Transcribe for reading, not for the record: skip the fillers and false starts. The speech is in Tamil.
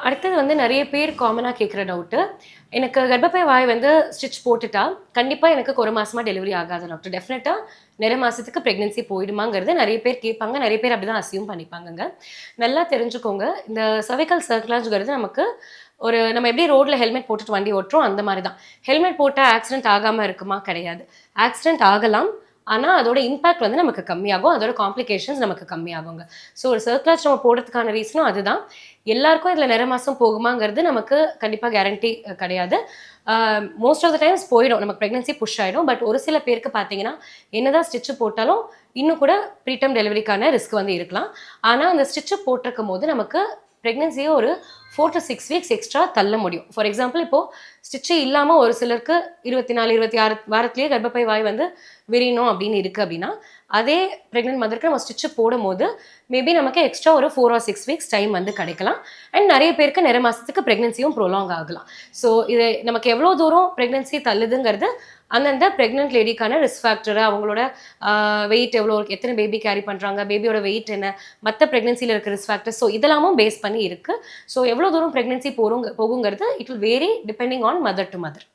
அடுத்தது வந்து நெறைய பேர் காமனா கேட்குற டவுட்டு. எனக்கு கர்ப்பப்பை வாய் வந்து ஸ்டிட்ச் போட்டுட்டா, கண்டிப்பா எனக்கு ஒரு மாசமா டெலிவரி ஆகாதா டாக்டர்? டெஃபினட்டா நிறைய மாசத்துக்கு பிரெக்னன்சி போயிடுமாங்கிறது நெறைய பேர் கேட்பாங்க. நெறைய பேர் அப்படிதான் அஸ்யூம் பண்ணிப்பாங்கங்க. நல்லா தெரிஞ்சுக்கோங்க. இந்த சர்விக்கல் சர்க்லாஜ்ங்கிறது நமக்கு நம்ம எப்படி ரோட்ல ஹெல்மெட் போட்டுட்டு வண்டி ஓட்டுறோம், அந்த மாரி தான். ஹெல்மெட் போட்டா ஆக்சிடென்ட் ஆகாம இருக்குமா? கிடையாது. ஆக்சிடென்ட் ஆகலாம். ஆனா, அதோட இம்பாக்ட் வந்து நமக்கு கம்மியாகும். அதோட காம்ப்ளிகேஷன்ஸ் நமக்கு கம்மியாகுங்க. ஸோ ஒரு சர்க்லாஜ் நம்ம போடுறதுக்கான ரீசனும் அதுதான். எல்லாருக்கும் இதுல நிற மாசம் போகுமாங்கிறது நமக்கு கண்டிப்பா கேரண்டி கிடையாது. மோஸ்ட் ஆஃப் த டைம்ஸ் போயிடும். நமக்கு பிரெக்னன்சி புஷ் ஆயிடும். பட் ஒரு சில பேருக்கு பார்த்தீங்கன்னா, என்னதான் ஸ்டிட்ச் போட்டாலும், இன்னும் கூட ப்ரீடம் டெலிவரிக்கான ரிஸ்க் வந்து இருக்கலாம். ஆனா, அந்த ஸ்டிட்ச் போட்டிருக்கும்போது நமக்கு பிரெக்னன்சிய ஒரு 4 to 6 வீக்ஸ் எக்ஸ்ட்ரா தள்ள முடியும். ஃபார் எக்ஸாம்பிள் இப்போ ஸ்டிட்ச் இல்லாம ஒரு சிலருக்கு 24, 26 வாரத்திலேயே கர்ப்பப்பை வாய் வந்து விரியணும் அப்படின்னு இருக்கு அப்படின்னா, அதே பிரெக்னன்ட் மதருக்கு நம்ம ஸ்டிட்ச் போடும்போது, மேபி நமக்கு எக்ஸ்ட்ரா ஒரு 4 ஆர் 6 வீக்ஸ் டைம் வந்து கிடைக்கலாம். அண்ட் நெறைய பேருக்கு நிற மாசத்துக்கு பிரெக்னன்சியும் ப்ரொலாங் ஆகலாம். ஸோ இது நமக்கு எவ்வளோ தூரம் பிரெக்னன்சி தள்ளுதுங்கிறது, அந்தந்த பிரெக்னன்ட் லேடிக்கான ரிஸ்க் ஃபேக்டர், அவங்களோட வெயிட் எவ்வளோ, எத்தனை பேபி கேரி பண்றாங்க, பேபியோட வெயிட் என்ன, மத்த பிரெக்னன்சில இருக்க ரிஸ்க் ஃபேக்டர்ஸ், ஸோ இதெல்லாமும் பேஸ் பண்ணி இருக்கு. ஸோ எவ்வளோ தூரம் பிரெக்னன்சி போகுங்கிறது it will vary depending on mother to mother.